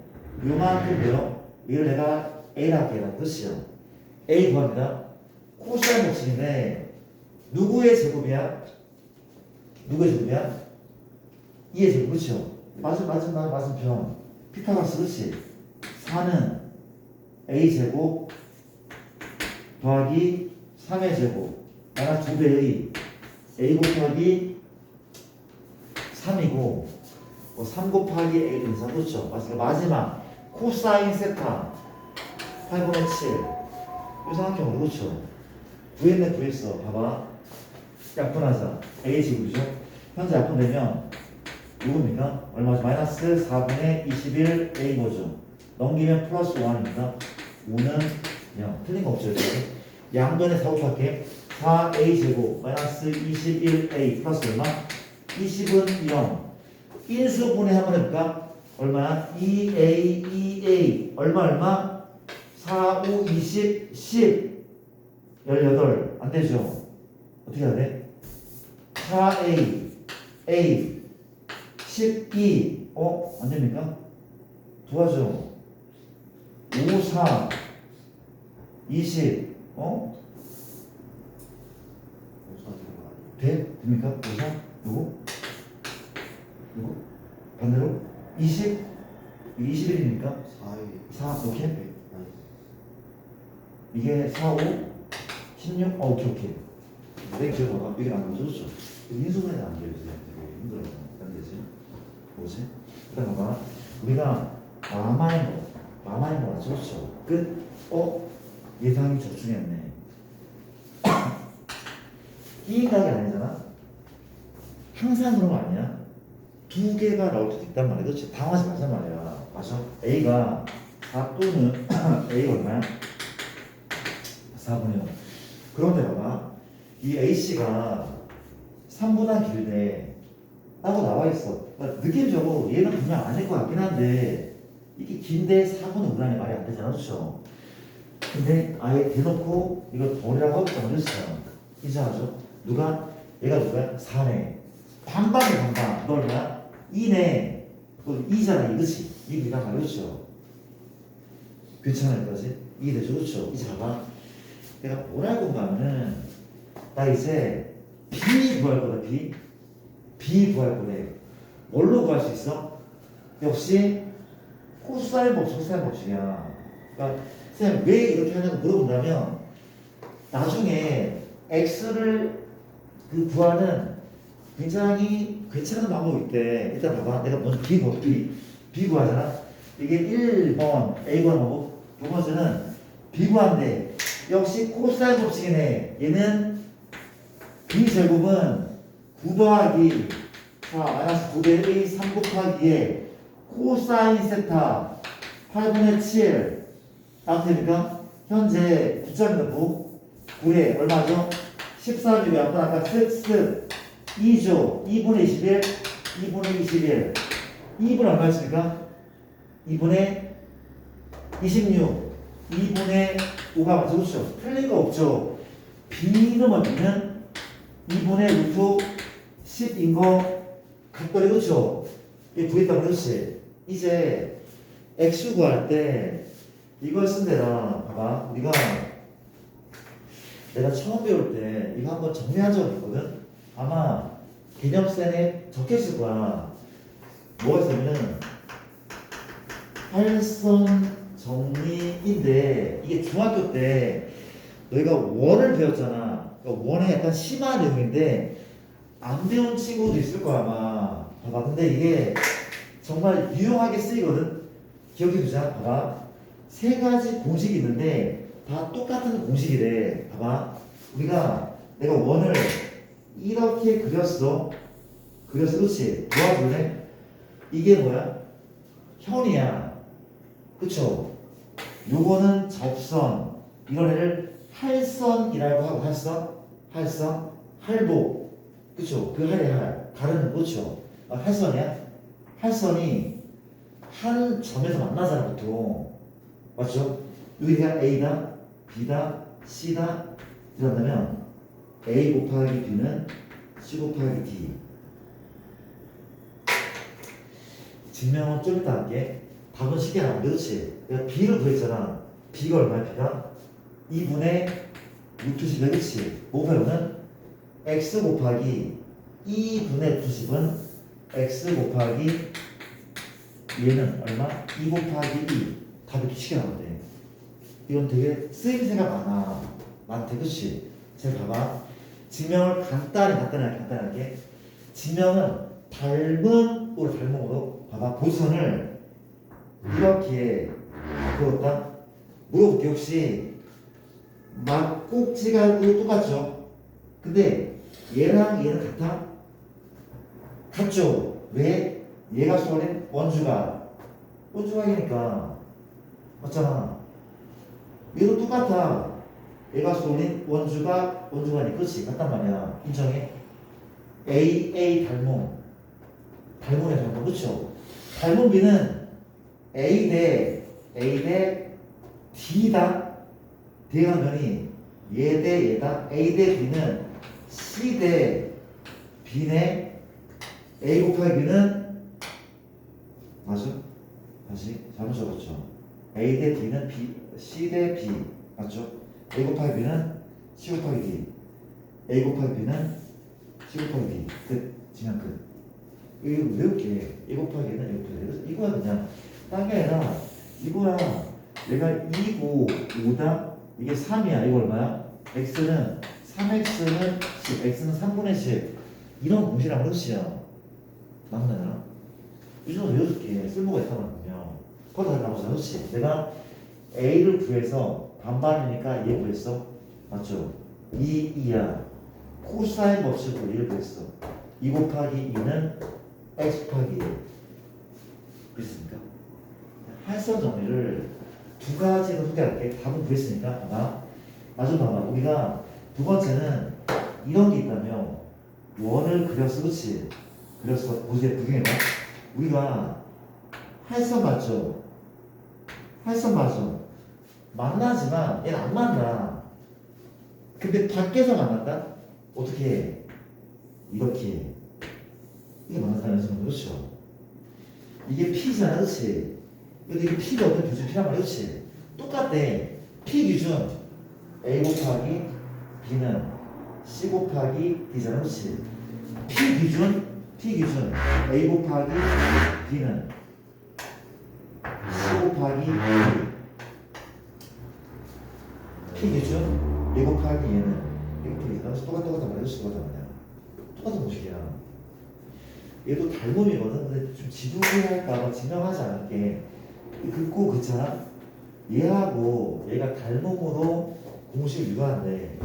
요만큼요. 이걸 내가 A라 할게요. 그렇지요. A 구합니다. 코사인 법칙인데 누구의 제곱이야? 누구의 제곱이야? 2의 제곱. 그렇죠? 맞은편. 피타고라스. 그렇지? 4는 A 제곱 더하기 3의 제곱 마이너스 2배의 A 곱하기 3이고 3 곱하기 A 인사. 그렇죠? 마지막 코사인 세타 8분의 7 이 삼각형으로. 그렇죠? 구했어. 봐봐. 약분하자. A 제곱이죠? 현재 약분되면 이겁니까? 얼마죠? 마이너스 4분의 21 A 뭐죠? 넘기면 플러스 1입니다. 5는 0. 틀린 거 없죠? 양변에 4 곱할게. 4A 제곱 마이너스 21A 플러스 얼마? 20은 0. 인수분해 한번 해볼까? 얼마야? 2A 얼마? 4, 5, 20, 10 18 안되죠? 어떻게 해야 돼? 4A A 12 안됩니까? 도와줘. 5, 4 20 돼? 됩니까? 5, 4 누구? 반대로? 20? 21입니까? 4 오케이? 이게 4, 5 16? 오케이. 내 기억나가? 이게 안 맞았죠? 인수분해는 안 돼요. 힘들어요. 안 되지? 뭐지? 그다음 봐봐. 우리가 마마인 거 맞췄죠? 끝. 예상이 적중했네. 끼인각이 아니잖아? 항상 그런 거 아니야? 2개가 나올 수도 있단 말이야. 그렇지? 당하지 말란 말이야. 맞아? A가 4 또는 A가 얼마야? 4분의 5. 그런데 봐봐. 이 AC가 3보다 길대 라고 나와 있어. 그러니까 느낌적으로 얘는 그냥 아닐 것 같긴 한데 이게 긴데 4분의 5라는 말이 안 되잖아. 그렇죠? 근데 아예 대놓고 이걸 버리라고 하고 버렸어요. 이상하죠? 얘가 누구야? 4네. 반반이야, 반반. 너 얼마야? 2네. 너 2잖아, 이거지? 이거가 말이죠. 괜찮을 거지? 이게 되죠, 그렇죠? 이제 봐봐. 내가 뭘 할 건가 하면은 나 이제 B 구할 거다. B 구할 거래. 뭘로 구할 수 있어? 역시 코사인 법칙, 코사인 법칙이야. 그러니까 쌤 왜 이렇게 하냐고 물어본다면 나중에 x를 구하는 굉장히 괜찮은 방법이 있대. 일단 봐봐. 내가 먼저 B 구하잖아. 이게 1번 A 구하는 거고 두 번째는 B 구하는데 역시 코사인 법칙이네. 얘는 B 제곱은 9 더하기 마이너스 9배의 3 곱하기에 코사인 세타 8분의 7 나옵니까? 현재 9점이다. 9에 얼마죠? 13이고요. 아까 쓱쓱 2조 2분의 21 2분의 21 2분의 얼마였습니까? 2분의 26 2분의 5가 맞죠? 그렇죠? 틀린 거 없죠? B는 뭐냐면 2분의 루트 10인 거 각별히 그렇죠? 이게 구했다고 그렇지? 이제 x 구할 때 이걸 쓴대라. 봐봐. 우리가 내가 처음 배울 때 이거 한번 정리한 적이 있거든? 아마 개념센에 적혔을 거야. 뭐가 있냐면은 활선 정리인데 이게 중학교 때 너희가 원을 배웠잖아. 그러니까 원에 약간 심한 내용인데 안 배운 친구도 있을 거야 아마. 봐봐. 근데 이게 정말 유용하게 쓰이거든. 기억해 두자. 봐봐. 세 가지 공식이 있는데 다 똑같은 공식이래. 봐봐. 우리가 내가 원을 이렇게 그렸어. 그렇지. 도와줄래? 이게 뭐야? 현이야. 그쵸? 요거는 접선. 이런 애를 할선이라고 하고 할선, 할복. 그쵸? 그 할의 할. 가르는 그쵸? 할선이야? 할선이 한 점에서 만나잖아 보통. 맞죠? 여기가 A다, B다, C다 이런다면 A 곱하기 B는 C 곱하기 D. 증명은 좀 이따 할게. 답은 쉽게 나오면 그렇지. 내가 B를 구했잖아. B가 얼마야? B가 2분의 루트 10에 그렇지. 목표는 X 곱하기 2분의 루트 10은 X 곱하기 얘는 얼마? 2 곱하기 2. 답이 쉽게 나오는데 이건 되게 쓰임새가 많대. 그치? 잘 봐봐. 증명을 간단하게 증명은 닮음으로 봐봐. 보선을 이렇게 그었다. 물어볼게. 혹시 막꼭지가도 똑같죠? 근데 얘랑 얘는 같죠? 왜? 얘가 수원인 원주각이니까 맞잖아. 얘도 똑같아. 얘가 수원인 원주각이 그렇지. 같단 말이야. 인정해? A 닮음의 닮음. 그쵸? 닮은 B는 A 대 D다. 대한 면이 얘 대 얘다. A 대 B는 C 대 B네. A 곱하기 B는 맞아? 다시 잘못 적었죠. A 대 D는 C 대 B 맞죠? A 곱하기 B는 C 곱하기 D. A 곱하기 B는 C 곱하기 D. 끝. 지면 끝. 이거 외울게. A 곱하기 B는 A 곱하기 D. 이거야 그냥. 딴 게 아니라 이거야. 얘가 2고 5다. 이게 3이야. 이거 얼마야? X는 3X는 10. X는 3분의 10. 이런 공식이랑 그렇지요. 맞나요? 이 정도 외워줄게. 쓸모가 있다면 거기다 잘 나오잖아. 그렇지? 내가 A를 구해서 반반이니까 얘 구했어. 맞죠? 2야. 코사인 법칙으로 얘를 구했어. 2 곱하기 2는 X 곱하기 1. 그랬습니까? 할선 정리를 두 가지로 소개할게. 답은 구했으니까. 봐봐. 마저 봐봐. 우리가 두 번째는 이런 게 있다며. 원을 그렸어. 그렇지? 그래서 보세요. 구경해봐. 우리가 할선 맞죠? 할선 맞죠? 만나지만 얘는 안 만나. 근데 밖에서 만났다? 어떻게 해? 이렇게. 이게 만난다는 것은 그렇죠? 이게 P잖아. 그렇지? 근데 이게 P가 어떤 기준 P란 말이야. 그렇지? 똑같대. P 기준 A 곱하기 B는 C 곱하기 D잖아. 그렇지? P 기준 A 곱하기 B는 C 곱하기 D. P 기준 A 곱하기 얘는 이거 P 기준 똑같단 말이야. 똑같은 공식이야. 얘도 닮음이거든. 근데 좀 지루할까봐 증명하지 않을게. 긋고 그렇잖아. 얘하고 얘가 닮음으로 공식을 유도한대.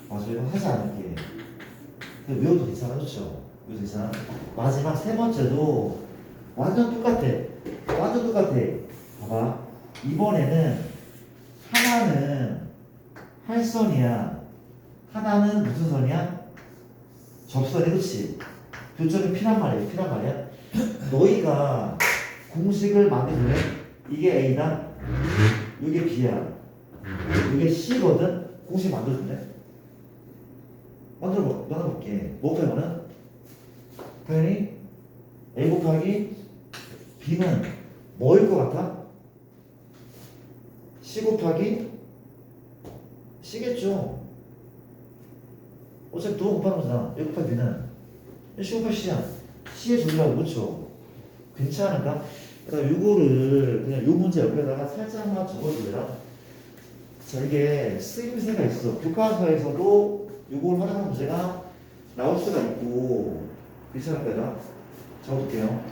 맞아. 이거 하지 않을게. 외워도 괜찮아. 그렇죠? 외워도 괜찮아. 마지막 세 번째도 완전 똑같아. 봐봐. 이번에는 하나는 할선이야. 하나는 무슨 선이야? 접선이. 그렇지? 교점이 P란 말이야. 너희가 공식을 만들래? 이게 A다. 이게 B야. 이게 C거든. 공식 만들어줄래? 만들어볼게. 뭐 빼면은 당연히 A 곱하기 B는 뭐일 것 같아? C 곱하기 C겠죠. 어차피 도 곱하는 거잖아. A 곱하기 B는 C 곱하기 C야. C의 조리라고 그렇죠. 괜찮을까? 그러니까 요거를 그냥 요 문제 옆에다가 살짝만 적어줄래요? 자, 이게 쓰임새가 있어. 교과서에서도 요걸 활용한 문제가 나올 수가 있고 괜찮을까요? 적어볼게요.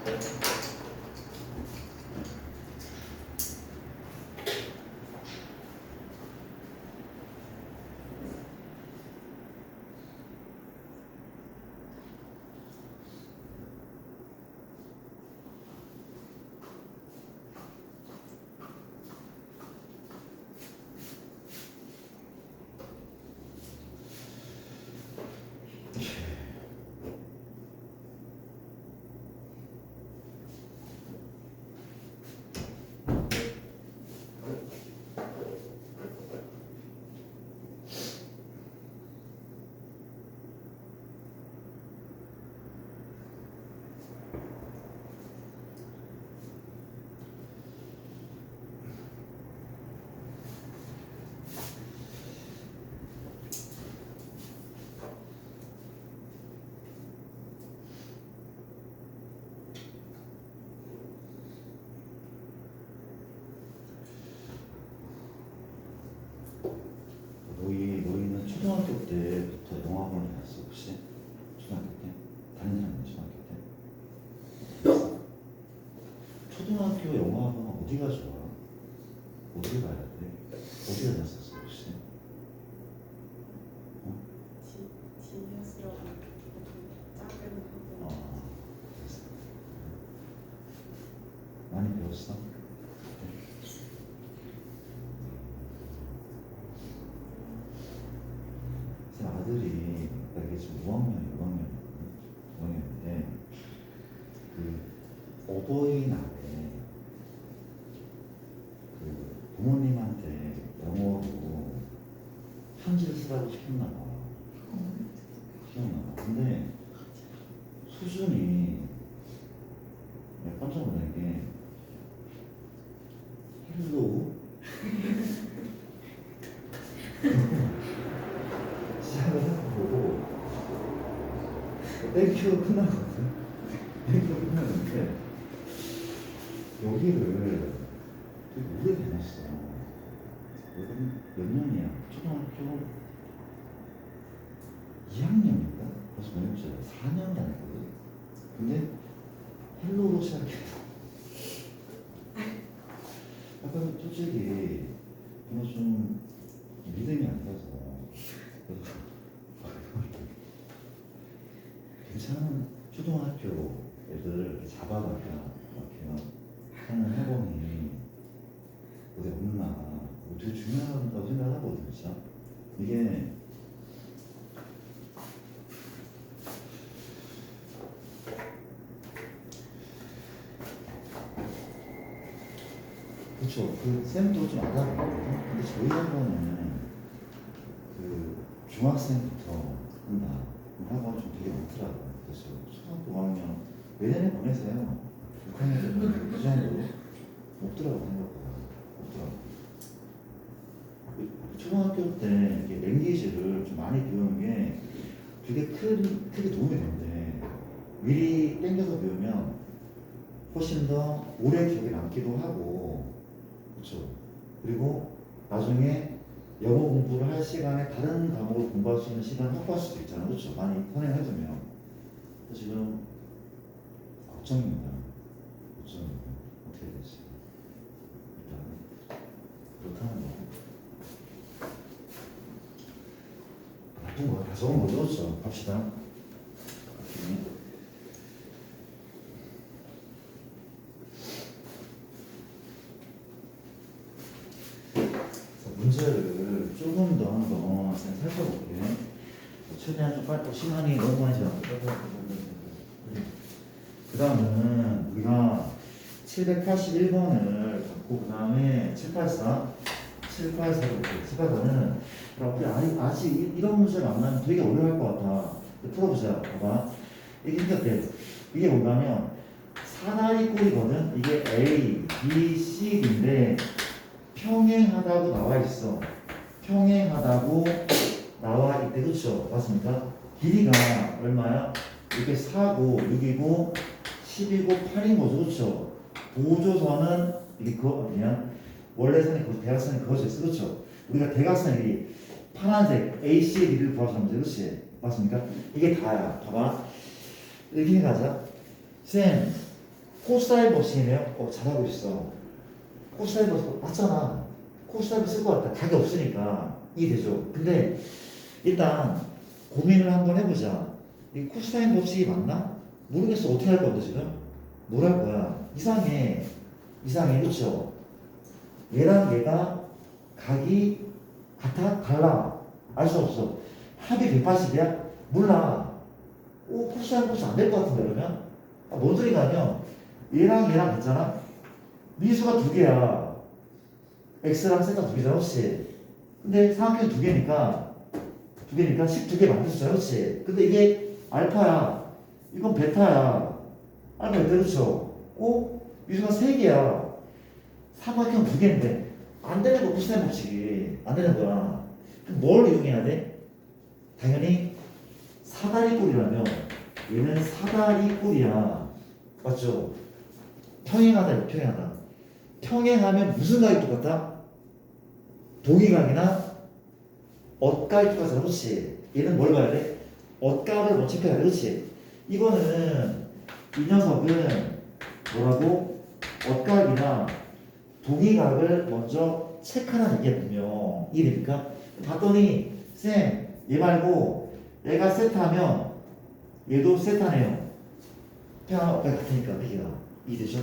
너희는 초등학교 때부터 영화관을 갔어 혹시? 초등학교 때? 다른 사람이 초등학교 때? 초등학교 영화관 어디가 좋아? 어디 가야 돼? 어디 다녔었어 혹시? 지니어스라고 작은 학원. 그랬어. 많이 배웠어? 제 아들이 이게 지금 5학년인데 그 어버이날에 그 부모님한테 영어로 편지를 쓰라고 시켰나 봐. 근데 수준이 내가 깜짝 놀란 게 헬로 시작을 해보고 땡큐로 끝나거든. 땡큐로 끝나는데 여기를 되게 오래 다녔어. 몇 년이야? 초등학교 2학년인가? 벌써 몇 년째야? 4년 다녔거든. 근데 헬로로 시작해서 약간 솔직히 뭔가 좀 믿음이 안 가서 괜찮은 초등학교 애들 잡아다가 이렇게 하는 학원이 어디 없나 되게 중요하다고 생각하거든 진짜. 이게 그렇죠. 그 쌤도 좀 알아보거든요. 근데 저희 학원은 그 중학생부터 한다. 학원 좀 되게 많더라고요. 그래서 초등학교 5학년 내년에 보내세요. 6학년 그 정도로 없더라고 생각보다 없더라고. 초등학교 때 이렇게 랭귀지를 좀 많이 배우는 게 되게 크게 도움이 되는데 미리 땡겨서 배우면 훨씬 더 오래 기억에 남기도 하고 그렇죠. 그리고 나중에 영어 공부를 할 시간에 다른 과목을 공부할 수 있는 시간을 확보할 수도 있잖아요. 그렇죠. 많이 선행해주면. 지금 걱정입니다. 걱정입니다. 어떻게 되지? 일단 그렇다는 거. 나쁜 거야. 다 적은 거죠. 그렇죠. 갑시다. 오케이. 문제를 조금 더 한번 살펴볼게요. 최대한 좀 빨리 시간이 너무 많이 지났고 그 다음은 우리가 781번을 갖고 그 다음에 784 784는 우리 아직 이런 문제를 안 나면 되게 어려울 것 같아. 풀어보자. 봐봐. 이게 생각돼요. 이게 뭐냐면 사다리 꼴이거든. 이게 A, B, C인데 평행하다고 나와 있어. 평행하다고 나와 있대. 그쵸? 맞습니까? 길이가 얼마야? 이게 4고 6이고 10이고 8인 거죠. 그쵸? 보조선은 이게 그거 아니야? 원래 선이 그 대각선이 그것이었어. 그쵸? 우리가 대각선이 파란색 AC의 길이를 구하자면 돼. 그치? 맞습니까? 이게 다야. 봐봐. 이렇게 가자. 쌤, 코사인 법칙이네요? 잘하고 있어. 코사인 법칙 맞잖아. 코사인 쓸 것 같다. 답이 없으니까 이해되죠? 근데 일단 고민을 한번 해보자. 이 코사인 법칙이 맞나? 모르겠어. 어떻게 할 건데 지금? 뭘 할 거야? 이상해. 이상해. 그쵸? 얘랑 얘가 각이 같아? 달라? 알 수 없어. 합이 180이야? 몰라. 오, 코사인 법칙 안 될 것 같은데 그러면? 뭔 소리가 아니야? 얘랑 얘랑 있잖아? 미수가 두 개야. x랑 세타 두 개잖아, 그렇지? 근데 삼각형이 두 개니까 12개 만들 수 있잖아, 그렇지? 근데 이게 알파야. 이건 베타야. 알파 베타, 그렇죠? 미수가 세 개야. 삼각형 두 개인데 안 되는 거 코사인 법칙이 안 되는 거야. 그럼 뭘 이용해야 돼? 당연히 사다리 꼴이라면 얘는 사다리 꼴이야. 맞죠? 평행하다, 평행하다. 평행하면 무슨 각이 똑같아? 동의각이나 엇각이 똑같아. 그렇지? 얘는 뭘 봐야 돼? 엇각을 먼저 체크해야 돼. 그렇지? 이거는 이 녀석은 뭐라고? 엇각이나 동의각을 먼저 체크하는 얘기야 분명. 이해됩니까? 봤더니 쌤, 얘 말고 얘가 세타면 얘도 세타네요. 평행 엇각이 같으니까 비기가. 이해되죠?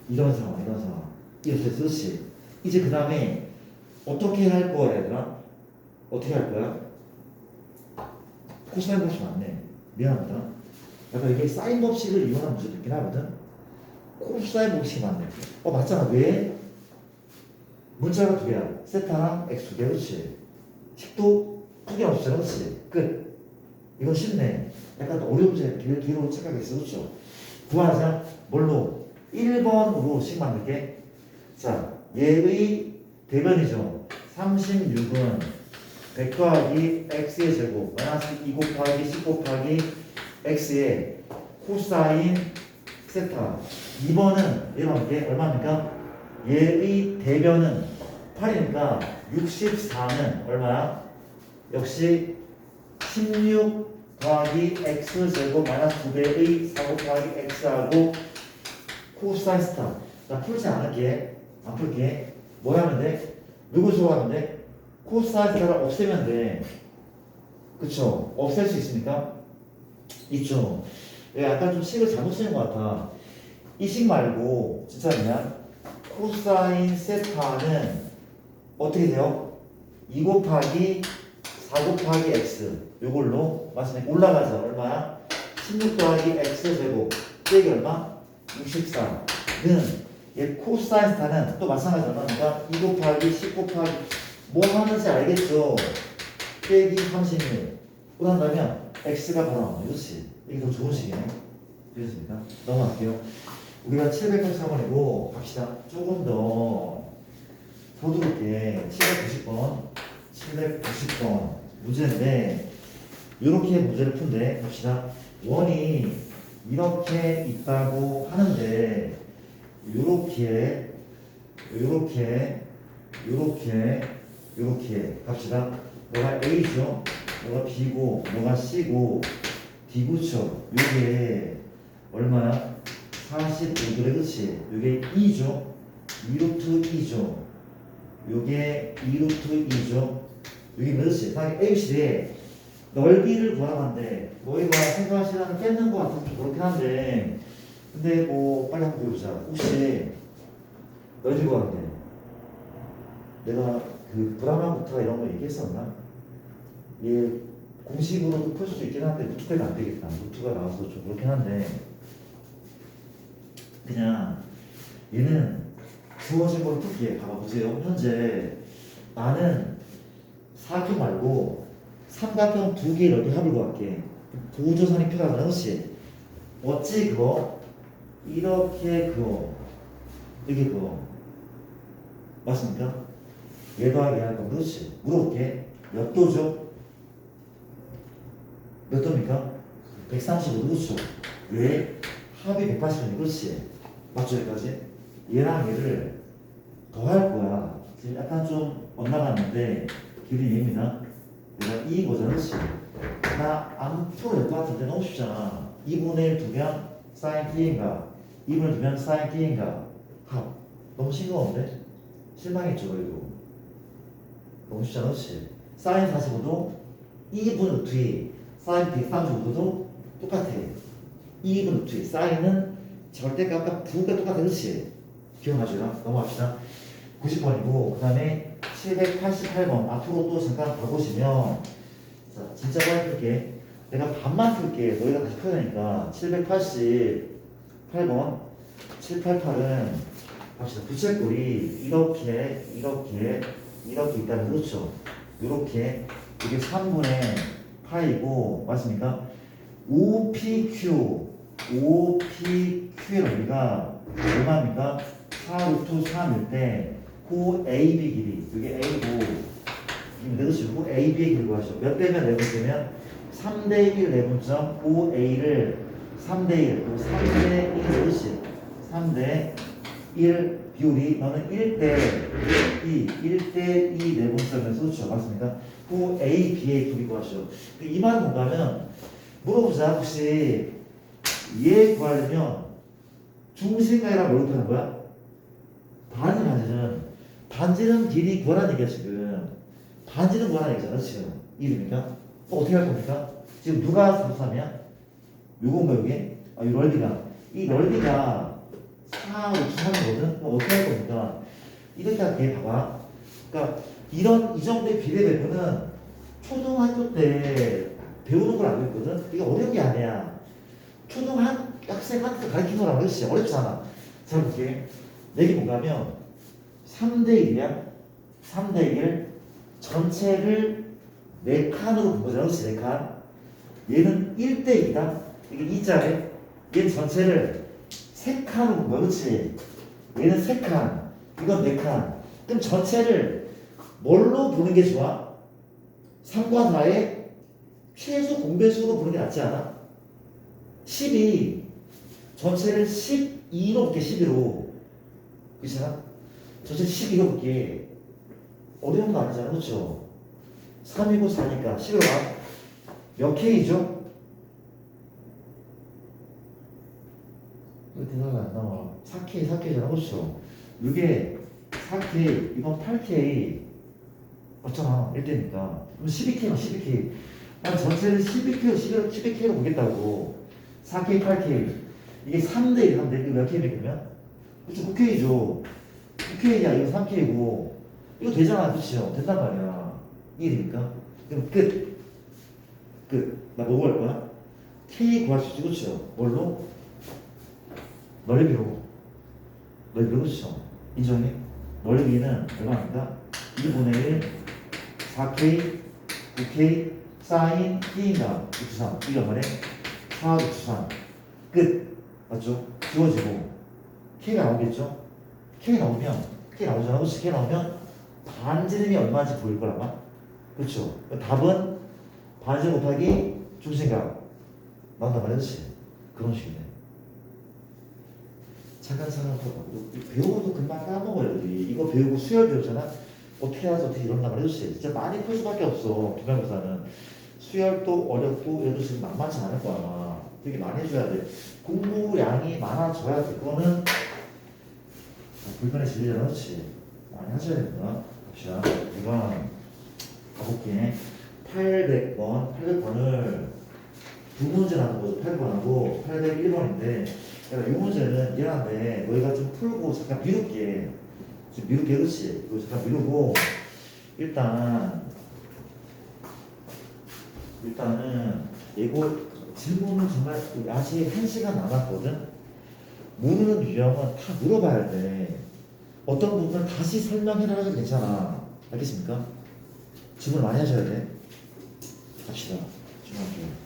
이런 상황. 이렇게 해서 그렇지. 이제 그 다음에 어떻게 할 거야 얘들아? 어떻게 할 거야? 코사인 법칙 맞네. 미안합니다. 약간 이게 사인 법칙을 이용한 문제도 있긴 하거든. 코사인 법칙이 맞네. 맞잖아. 왜? 문자가 두 개야. 세타랑 x 두 개. 그렇지. 식도 두 개 없잖아. 그렇지. 끝. 이건 쉽네. 약간 어려운 문제 뒤로 착각했어. 그렇죠? 구하자. 뭘로? 1번으로 식 만들게. 자, 얘의 대변이죠. 36은 100 더하기 x의 제곱 마이너스 2 곱하기 10 곱하기 x의 코사인 세타. 2번은 얘가 볼게. 얼마입니까? 얘의 대변은 8이니까 64는 얼마야? 역시 16 더하기 x 제곱 마이너스 2배의 4 곱하기 x하고 코사인 세타. 자, 풀지 않을게. 안 풀게. 뭐 하면 돼? 누구 좋아하면 돼? 코사인 세타를 없애면 돼. 그쵸? 없앨 수 있습니까? 있죠. 약간 좀 식을 잘못 쓰는 것 같아. 이 식 말고 진짜 그냥 코사인 세타는 어떻게 돼요? 2 곱하기 4 곱하기 x 요걸로 맞습니까? 올라가죠. 얼마야? 16 더하기 x 제곱 빼기 얼마? 64는 얘 코사인 세타는 또 마찬가지 얼마입니까? 2 곱하기 10 곱하기 뭐 하는지 알겠죠? 빼기 36 그런다면 x가 바로 나와요. 그렇지? 이게 더 좋은 식이네. 되셨습니까? 넘어갈게요. 우리가 783번이고 갑시다. 조금 더 서두르게 790번 문제인데 이렇게 문제를 푼대. 갑시다. 원이 이렇게 있다고 하는데 요렇게 갑시다. 뭐가 A죠? 뭐가 B고 뭐가 C고 D구죠. 요게 얼마야? 45도래. 그렇지? 요게 2죠. 2루트 2죠. 요게 2루트 2죠. 요게 몇이지? 당연히 ABC에 넓이를 구하는데 너희가 생각할 시간을 뺏는 것 같아서 좀 그렇긴 한데 근데 뭐 빨리 한번 보여보자. 혹시 넓이 구하는데 내가 그 브라마부터 이런 거 얘기했었나? 얘 공식으로도 풀 수도 있긴 한데 루트 때가 안 되겠다. 루트가 나와서 좀 그렇긴 한데 그냥 얘는 주어진 걸 풀게. 봐봐 보세요. 현재 나는 사각형 말고 삼각형 두 개를 합을 구할게. 보조선이 필요하잖아. 그렇지? 어찌 그어? 이렇게 그어. 이게 그어. 맞습니까? 얘 더하기 얘 거 그렇지. 물어볼게. 몇 도죠? 몇 도입니까? 135도 그렇죠. 왜? 합이 180이네. 그렇지. 맞죠? 여기까지? 얘랑 얘를 더할 거야. 지금 약간 좀 엇나갔는데 길이 얘입니다. 내가 이 거잖아. 그렇지? 나 안 풀어도 될 것 같은데 너무 쉽잖아. 2분의 1 두면 사인 t인가 2분의 1 두면 사인 t인가 합. 너무 싱거운데? 실망했죠 그래도. 너무 쉽잖아. 그렇지? 사인 45도 2분의 루트 사인 135도도 똑같아. 2분의 루트 사인은 절대값과 부가 똑같아. 그렇지? 기억나시나? 넘어갑시다. 90번이고 그 다음에 788번 앞으로 또 잠깐 가보시면 자 진짜 빨리 풀게. 내가 반만 풀게. 너희가 다시 풀어야 되니까 788번 788은 갑시다. 부채꼴이 이렇게 있다면 그렇죠. 이렇게 이게 3분의 파이고 맞습니까? OPQ의 넓이가 얼마입니까? 4 루트 3일 때 고 AB 길이 이게 A고 그렇죠. AB의 길이 구하죠. 몇 대면 내분 되면 3대 1 내분점 5A를 3대 1 그리고 3대 1 그렇지. 3대 1 비율이 너는 1대 1대 2 내분점에서 그렇죠. 맞습니까? 고 A, B의 길이 구하죠. 이 말은 뭔가 하면 물어보자. 혹시 얘 구하려면 중심각이랑 뭘 구하는 거야? 반지는 길이 구하라는 얘기야 지금. 반지는 구하라는 얘기잖아 지금. 이름이니까 어떻게 할 겁니까? 지금 누가 3,3이야? 요건가 요게? 이 넓이가 4, 5, 3이거든? 어떻게 할 겁니까? 이렇게 할게. 봐봐. 그러니까 이 정도의 비례 배분은 초등학교 때 배우는 걸 알고 있거든? 이게 어려운 게 아니야. 학생한테 가르치는 거랑 그렇지. 어렵지 않아. 잘 볼게. 내게 뭔가 하면 3대 1이야. 3대 1 전체를 4칸으로 본 거잖아. 그렇지? 4칸. 얘는 1대 2다. 이게 2자래. 얘는 전체를 3칸으로 본 거야. 그렇지? 얘는 3칸. 이건 4칸. 그럼 전체를 뭘로 보는 게 좋아? 3과 4의 최소 공배수로 보는 게 낫지 않아? 10이 전체를 12로 볼게. 12로. 그렇잖아? 전체 12로 볼게. 어려운 거 아니잖아. 그렇죠? 3이고 4니까 11로 가. 몇 K죠? 왜 대답이 안 나와? 4K잖아. 그렇죠? 이게 4K, 이건 8K 맞잖아. 1대니까. 그럼 12K만 12K. 난 전체를 12K로 보겠다고. 4K, 8K. 이게 3대 1, 3대 1. 이거 몇 K입니까 그러면? 그렇죠. 9K죠. 9K야. 이거 3K고. 이거 되잖아. 그렇죠? 된단 말이야. 이해됩니까? 그럼 끝. 나 뭐 구할 거야? K 구할 수 있지. 그렇죠? 뭘로? 넓이로. 그렇죠? 인정해? 넓이는 얼마입니까? 2분의 1 4K 9K 사인 T인가 693 이게 얼마네? 4 693 끝. 맞죠? 지워지고 K가 나오겠죠? K 나오잖아. 그렇지? K 나오면 반지름이 얼마인지 보일 거란 말. 그렇죠? 답은 반지름 곱하기 중심각 나온단 말이야. 그렇지? 그런 식이네. 잠깐 배우고도 금방 까먹어요. 이거 배우고 수열 배우잖아. 어떻게 해야지 어떻게 이런단 말이야. 그렇지? 진짜 많이 풀 수밖에 없어. 기말고사는 수열도 어렵고 얘도 지금 만만치 않을 거야. 되게 많이 해줘야 돼. 공부량이 많아져야 돼. 그거는 불편의 진리잖아. 그렇지? 많이 하셔야 된다. 봅시다. 이건 가볼게. 800번을 두 문제 나눈 거죠. 800번하고 801번인데 내가 이 문제는 미안한데 너희가 좀 풀고 잠깐 미룰게. 좀 미룰게. 그렇지? 이거 잠깐 미루고 일단은 이거 질문은 정말 아직 1시간 남았거든. 모르는 유형은 다 물어봐야 돼. 어떤 부분은 다시 설명해라 해도 괜찮아. 알겠습니까? 질문 많이 하셔야 돼. 갑시다. 질문할게요.